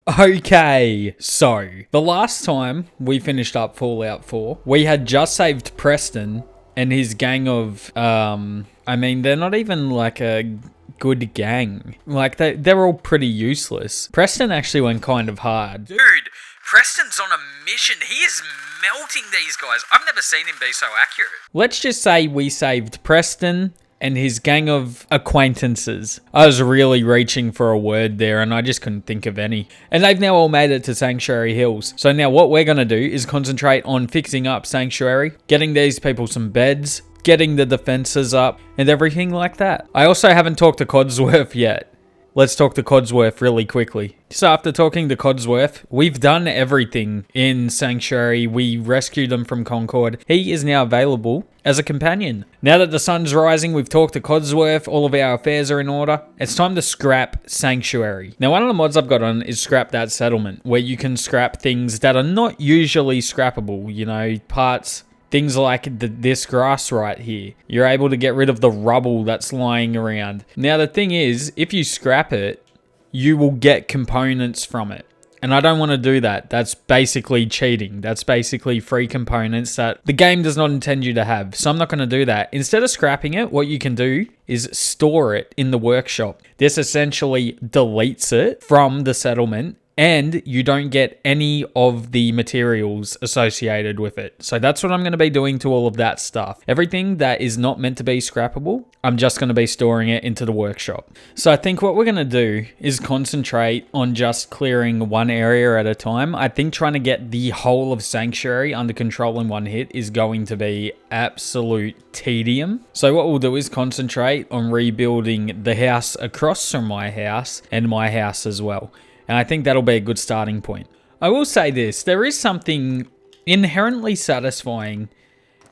Okay, so the last time we finished up Fallout 4, we had just saved Preston and his gang of, I mean, they're not even like a good gang. Like, they're all pretty useless. Preston actually went kind of hard. Dude, Preston's on a mission. He is melting these guys. I've never seen him be so accurate. Let's just say we saved Preston and his gang of acquaintances. I was really reaching for a word there and I just couldn't think of any. And they've now all made it to Sanctuary Hills. So now what we're going to do is concentrate on fixing up Sanctuary, getting these people some beds, getting the defenses up, and everything like that. I also haven't talked to Codsworth yet. Let's talk to Codsworth really quickly. So after talking to Codsworth, we've done everything in Sanctuary. We rescued them from Concord. He is now available as a companion. Now that the sun's rising, we've talked to Codsworth. All of our affairs are in order. It's time to scrap Sanctuary. Now, one of the mods I've got on is Scrap That Settlement, where you can scrap things that are not usually scrappable. You know, parts... Things like this grass right here. You're able to get rid of the rubble that's lying around. Now, the thing is, if you scrap it, you will get components from it. And I don't want to do that. That's basically cheating. That's basically free components that the game does not intend you to have. So I'm not going to do that. Instead of scrapping it, what you can do is store it in the workshop. This essentially deletes it from the settlement, and you don't get any of the materials associated with it. So that's what I'm going to be doing to all of that stuff. Everything that is not meant to be scrappable, I'm just going to be storing it into the workshop. So I think what we're going to do is concentrate on just clearing one area at a time. I think trying to get the whole of Sanctuary under control in one hit is going to be absolute tedium. So what we'll do is concentrate on rebuilding the house across from my house and my house as well. And I think that'll be a good starting point. I will say this, there is something inherently satisfying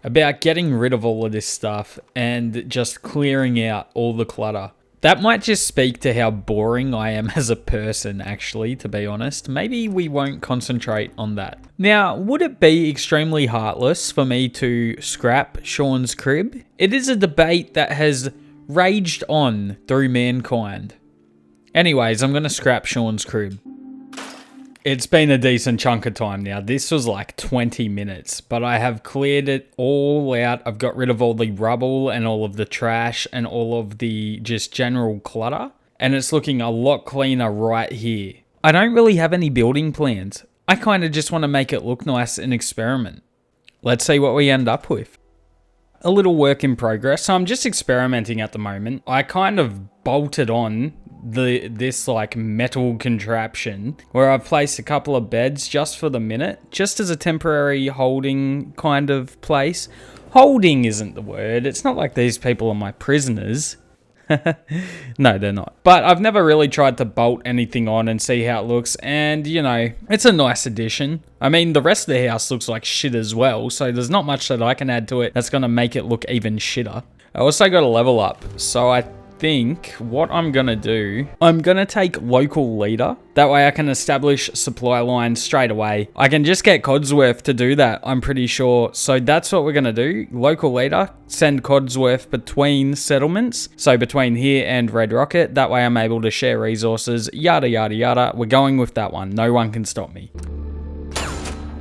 about getting rid of all of this stuff and just clearing out all the clutter. That might just speak to how boring I am as a person, actually, to be honest. Maybe we won't concentrate on that. Now, would it be extremely heartless for me to scrap Sean's crib? It is a debate that has raged on through mankind. Anyways, I'm going to scrap Sean's crib. It's been a decent chunk of time now. This was like 20 minutes, but I have cleared it all out. I've got rid of all the rubble and all of the trash and all of the just general clutter. And it's looking a lot cleaner right here. I don't really have any building plans. I kind of just want to make it look nice and experiment. Let's see what we end up with. A little work in progress. So I'm just experimenting at the moment. I kind of bolted on this like metal contraption where I've placed a couple of beds just for the minute, just as a temporary holding kind of place. Holding isn't the word. It's not like these people are my prisoners. No, they're not. But I've never really tried to bolt anything on and see how it looks. And, you know, it's a nice addition. I mean, the rest of the house looks like shit as well. So there's not much that I can add to it that's going to make it look even shitter. I also got to level up. So I think what I'm gonna do, I'm gonna take local leader. That way I can establish supply lines straight away. I can just get Codsworth to do that, I'm pretty sure. So that's what we're gonna do. Local leader, send Codsworth between settlements. So between here and Red Rocket. That way I'm able to share resources, yada yada yada. We're going with that one. No one can stop me.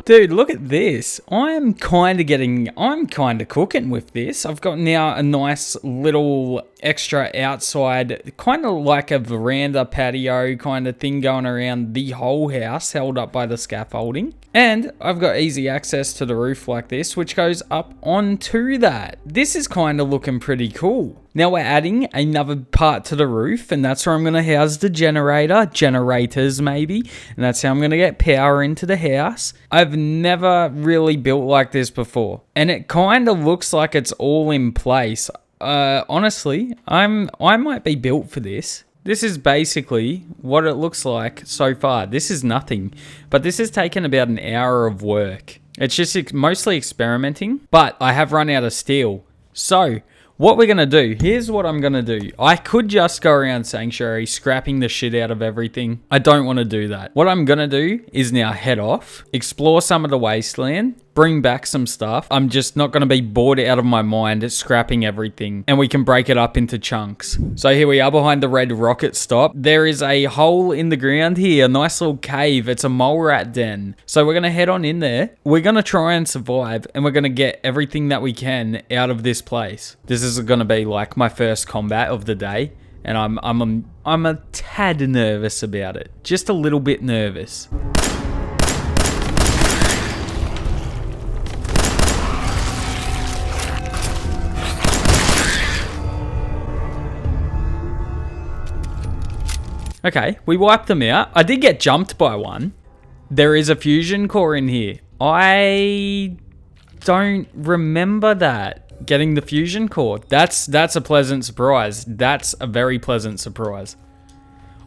Dude, look at this. I'm kind of cooking with this. I've got now a nice little extra outside, kind of like a veranda patio kind of thing going around the whole house, held up by the scaffolding. And I've got easy access to the roof like this, which goes up onto that. This is kind of looking pretty cool. Now we're adding another part to the roof, and that's where I'm going to house the generators maybe, and that's how I'm going to get power into the house. I've never really built like this before, and it kind of looks like it's all in place. Honestly, I might be built for this. This is basically what it looks like so far. This is nothing, but this has taken about an hour of work. It's just mostly experimenting, but I have run out of steel. So what we're going to do, here's what I'm going to do. I could just go around Sanctuary scrapping the shit out of everything. I don't want to do that. What I'm going to do is now head off, explore some of the Wasteland, bring back some stuff. I'm just not going to be bored out of my mind scrapping everything. And we can break it up into chunks. So here we are behind the red rocket stop. There is a hole in the ground here. A nice little cave. It's a mole rat den. So we're going to head on in there. We're going to try and survive. And we're going to get everything that we can out of this place. This is going to be like my first combat of the day. And I'm a tad nervous about it. Just a little bit nervous. Okay, we wiped them out. I did get jumped by one. There is a fusion core in here. I don't remember that. Getting the fusion core. That's a pleasant surprise. That's a very pleasant surprise.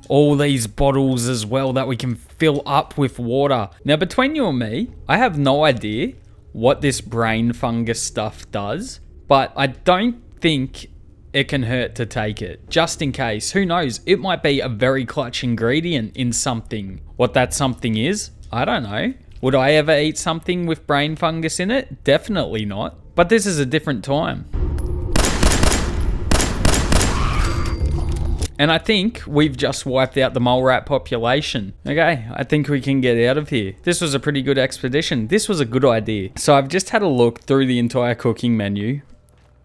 All these bottles as well that we can fill up with water. Now, between you and me, I have no idea what this brain fungus stuff does, but I don't think it can hurt to take it. Just in case. Who knows? It might be a very clutch ingredient in something. What that something is, I don't know. Would I ever eat something with brain fungus in it? Definitely not. But this is a different time. And I think we've just wiped out the mole rat population. Okay, I think we can get out of here. This was a pretty good expedition. This was a good idea. So I've just had a look through the entire cooking menu,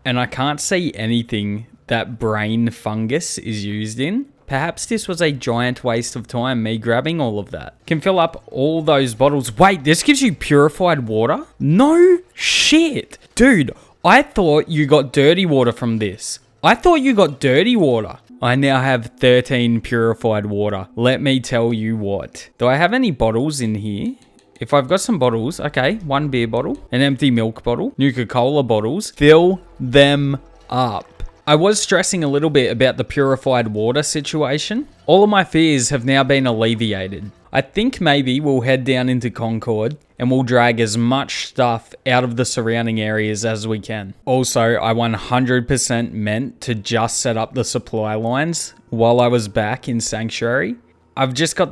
and I can't see anything that brain fungus is used in. Perhaps this was a giant waste of time, me grabbing all of that. Can fill up all those bottles. Wait, this gives you purified water? No shit. Dude, I thought you got dirty water from this. I thought you got dirty water. I now have 13 purified water. Let me tell you what. Do I have any bottles in here? If I've got some bottles, okay, one beer bottle, an empty milk bottle, Nuka-Cola bottles, fill them up. I was stressing a little bit about the purified water situation. All of my fears have now been alleviated. I think maybe we'll head down into Concord and we'll drag as much stuff out of the surrounding areas as we can. Also, I 100% meant to just set up the supply lines while I was back in Sanctuary. I've got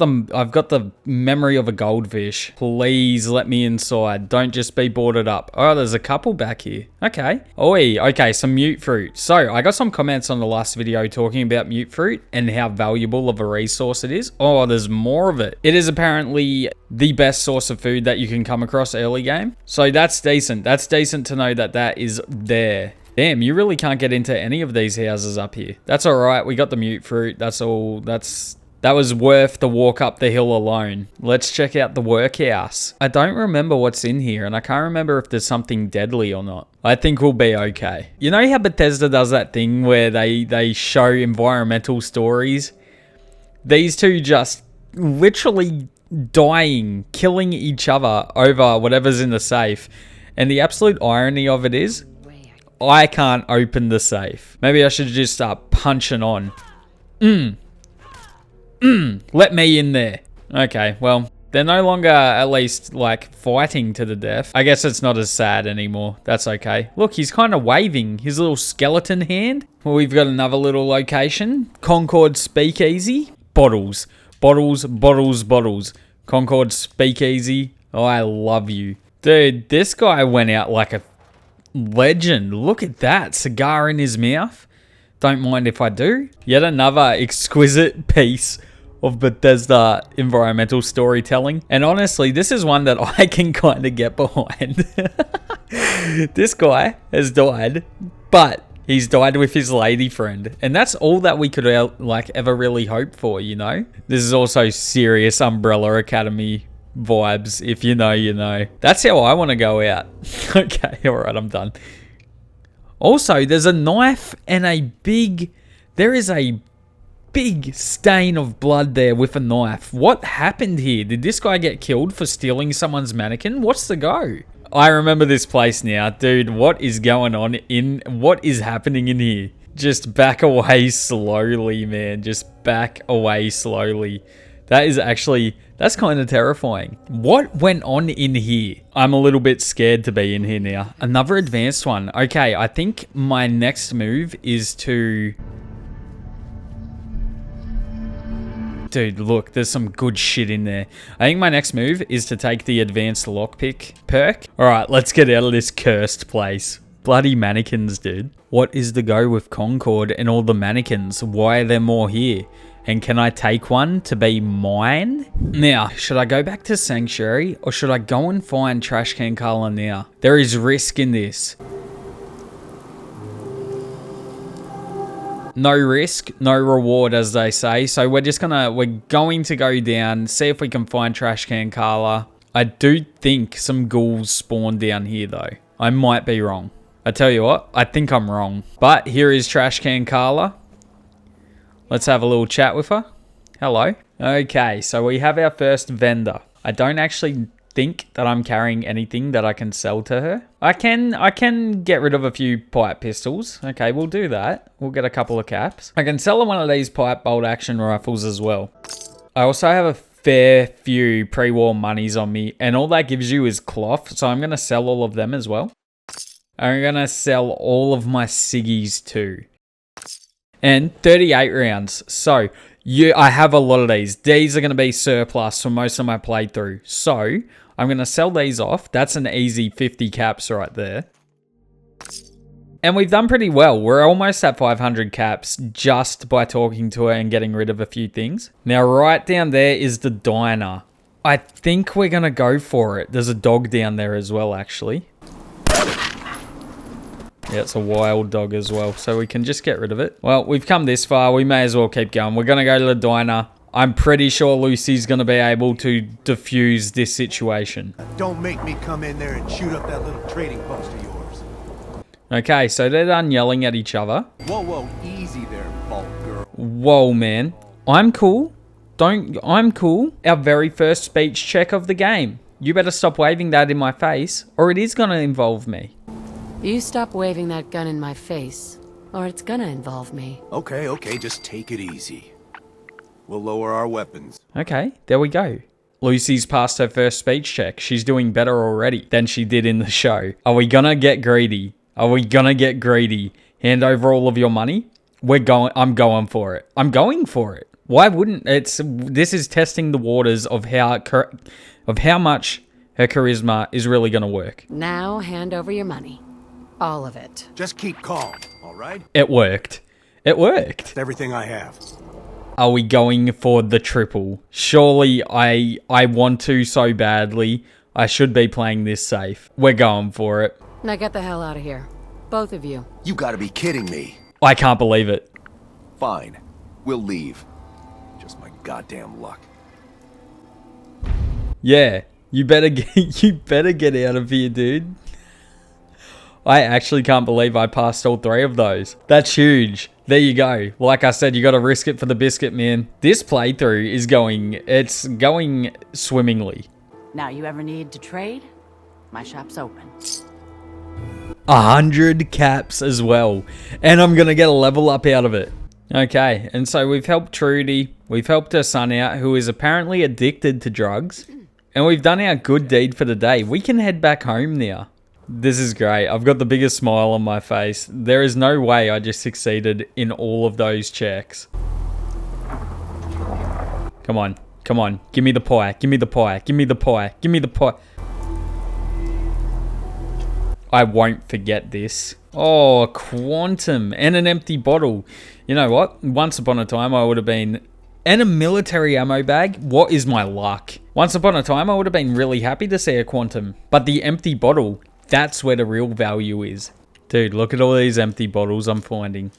the memory of a goldfish. Please let me inside. Don't just be boarded up. Oh, there's a couple back here. Okay. Oi, okay, some mute fruit. So, I got some comments on the last video talking about mute fruit and how valuable of a resource it is. Oh, there's more of it. It is apparently the best source of food that you can come across early game. So, that's decent. That's decent to know that that is there. Damn, you really can't get into any of these houses up here. That's alright. We got the mute fruit. That's all. That was worth the walk up the hill alone. Let's check out the workhouse. I don't remember what's in here, and I can't remember if there's something deadly or not. I think we'll be okay. You know how Bethesda does that thing where they show environmental stories? These two just literally dying, killing each other over whatever's in the safe. And the absolute irony of it is, I can't open the safe. Maybe I should just start punching on. Let me in there. Okay, well, they're no longer at least like fighting to the death. I guess it's not as sad anymore. That's okay. Look, he's kind of waving his little skeleton hand. Well, we've got another little location. Concord Speakeasy. Bottles. Bottles, bottles, bottles. Concord Speakeasy. Oh, I love you. Dude, this guy went out like a legend. Look at that. Cigar in his mouth. Don't mind if I do. Yet another exquisite piece of Bethesda environmental storytelling. And honestly, this is one that I can kind of get behind. This guy has died, but he's died with his lady friend. And that's all that we could ever really hope for, you know? This is also serious Umbrella Academy vibes. If you know, you know. That's how I want to go out. Okay, alright, I'm done. Also, there's a knife and there is a big stain of blood there with a knife. What happened here? Did this guy get killed for stealing someone's mannequin? What's the go? I remember this place now. Dude, what is going on what is happening in here? Just back away slowly, man. Just back away slowly. That's kind of terrifying. What went on in here? I'm a little bit scared to be in here now. Another advanced one. Okay, I think my next move is to Dude, look, there's some good shit in there. I think my next move is to take the advanced lockpick perk. All right, let's get out of this cursed place. Bloody mannequins, dude. What is the go with Concord and all the mannequins? Why are there more here? And can I take one to be mine? Now, should I go back to Sanctuary or should I go and find Trashcan Carla now? There is risk in this. No risk, no reward, as they say. So we're going to go down, see if we can find Trashcan Carla. I do think some ghouls spawn down here though. I might be wrong. I tell you what, I think I'm wrong. But here is Trashcan Carla. Let's have a little chat with her. Hello. Okay, so we have our first vendor. I don't actually think that I'm carrying anything that I can sell to her. I can get rid of a few pipe pistols. Okay, we'll do that. We'll get a couple of caps. I can sell her one of these pipe bolt action rifles as well. I also have a fair few pre-war monies on me, and all that gives you is cloth, so I'm going to sell all of them as well. I'm going to sell all of my ciggies too. And 38 rounds. So, I have a lot of these. These are going to be surplus for most of my playthrough. So, I'm going to sell these off. That's an easy 50 caps right there. And we've done pretty well. We're almost at 500 caps just by talking to her and getting rid of a few things. Now, right down there is the diner. I think we're going to go for it. There's a dog down there as well, actually. Yeah, it's a wild dog as well, so we can just get rid of it. Well, we've come this far. We may as well keep going. We're going to go to the diner. I'm pretty sure Lucy's going to be able to defuse this situation. Don't make me come in there and shoot up that little trading post of yours. Okay, so they're done yelling at each other. Whoa, whoa, easy there, Bolt girl. Whoa, man. I'm cool. I'm cool. Our very first speech check of the game. You better stop waving that in my face, or it is going to involve me. You stop waving that gun in my face, or it's gonna involve me. Okay, just take it easy. We'll lower our weapons. Okay, there we go. Lucy's passed her first speech check. She's doing better already than she did in the show. Are we gonna get greedy? Are we gonna get greedy? Hand over all of your money? I'm going for it. I'm going for it. Why wouldn't this is testing the waters of how much her charisma is really gonna work. Now hand over your money. All of it. Just keep calm, all right? It worked. It worked. It's everything I have. Are we going for the triple? Surely I want to so badly. I should be playing this safe. We're going for it. Now get the hell out of here. Both of you. You gotta be kidding me. I can't believe it. Fine. We'll leave. Just my goddamn luck. Yeah. You better get out of here, dude. I actually can't believe I passed all three of those. That's huge. There you go. Like I said, you got to risk it for the biscuit, man. This playthrough is going swimmingly. Now, you ever need to trade? My shop's open. 100 caps as well. And I'm going to get a level up out of it. Okay, and so we've helped Trudy. We've helped her son out, who is apparently addicted to drugs. And we've done our good deed for the day. We can head back home now. This is great. I've got the biggest smile on my face. There is no way I just succeeded in all of those checks. Come on. Come on. Give me the pie. Give me the pie. Give me the pie. Give me the pie. I won't forget this. Oh, quantum and an empty bottle. You know what? Once upon a time, I would have been... And a military ammo bag? What is my luck? Once upon a time, I would have been really happy to see a quantum. But the empty bottle... That's where the real value is. Dude, look at all these empty bottles I'm finding.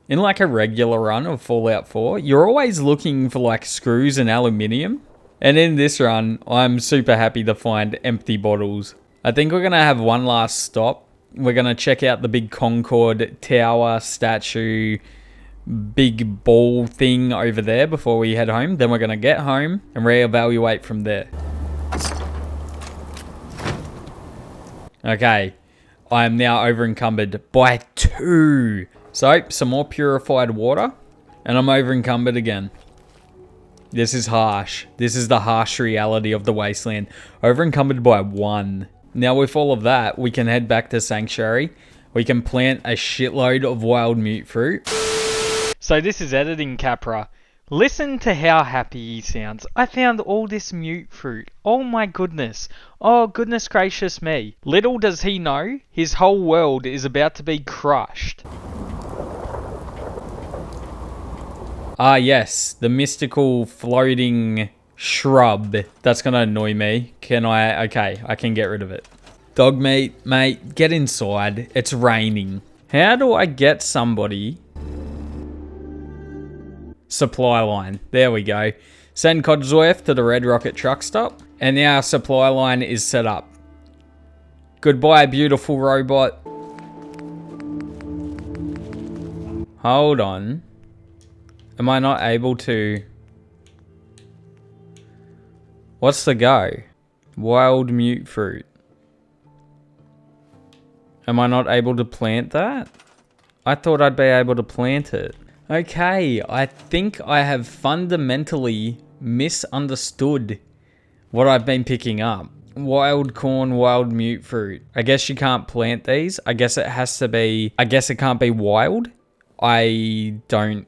In like a regular run of Fallout 4, you're always looking for like screws and aluminium. And in this run, I'm super happy to find empty bottles. I think we're going to have one last stop. We're going to check out the big Concord Tower statue, big ball thing over there before we head home. Then we're going to get home and reevaluate from there. Okay, I am now over encumbered by 2. So, some more purified water, and I'm over encumbered again. This is harsh. This is the harsh reality of the Wasteland. Over encumbered by 1. Now, with all of that, we can head back to Sanctuary. We can plant a shitload of wild mute fruit. So this is editing Capra. Listen to how happy he sounds. I found all this mute fruit. Oh my goodness. Oh goodness gracious me. Little does he know, his whole world is about to be crushed. Ah yes, the mystical floating shrub. That's gonna annoy me. Okay, I can get rid of it. Dog meat, mate, get inside. It's raining. How do I get somebody... Supply line. There we go. Send Codsworth to the Red Rocket truck stop. And now our supply line is set up. Goodbye, beautiful robot. Hold on. Am I not able to... What's the go? Wild mute fruit. Am I not able to plant that? I thought I'd be able to plant it. Okay, I think I have fundamentally misunderstood what I've been picking up. Wild corn, wild mute fruit. I guess you can't plant these. I guess it has to be... I guess it can't be wild. I don't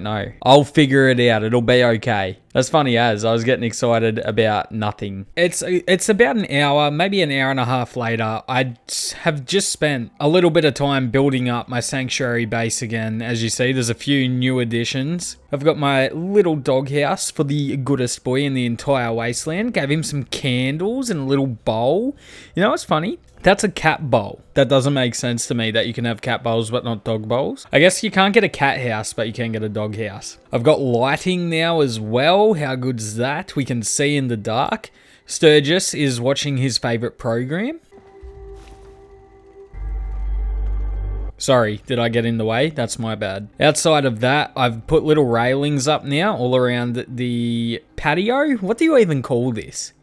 know. I'll figure it out. It'll be okay. That's funny as I was getting excited about nothing. It's about an hour, maybe an hour and a half later. I have just spent a little bit of time building up my sanctuary base again. As you see, there's a few new additions. I've got my little doghouse for the goodest boy in the entire wasteland. Gave him some candles and a little bowl. You know what's funny? That's a cat bowl. That doesn't make sense to me that you can have cat bowls but not dog bowls. I guess you can't get a cat house, but you can get a dog house. I've got lighting now as well. How good is that? We can see in the dark. Sturgis is watching his favorite program. Sorry, did I get in the way? That's my bad. Outside of that, I've put little railings up now all around the patio. What do you even call this?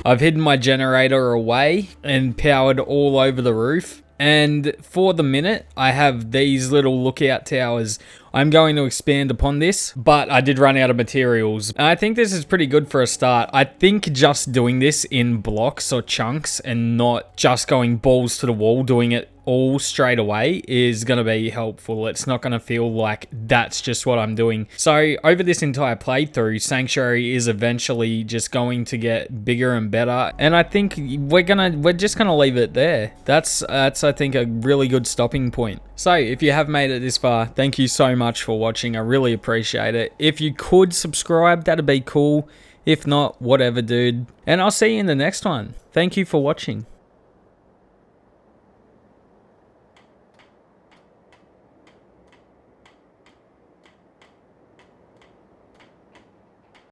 I've hidden my generator away and powered all over the roof. And for the minute, I have these little lookout towers. I'm going to expand upon this, but I did run out of materials. I think this is pretty good for a start. I think just doing this in blocks or chunks and not just going balls to the wall, doing it all straight away is going to be helpful. It's not going to feel like that's just what I'm doing. So over this entire playthrough, Sanctuary is eventually just going to get bigger and better. And I think we're just going to leave it there. That's I think a really good stopping point. So if you have made it this far, thank you so much for watching. I really appreciate it. If you could subscribe, that'd be cool. If not, whatever, dude. And I'll see you in the next one. Thank you for watching.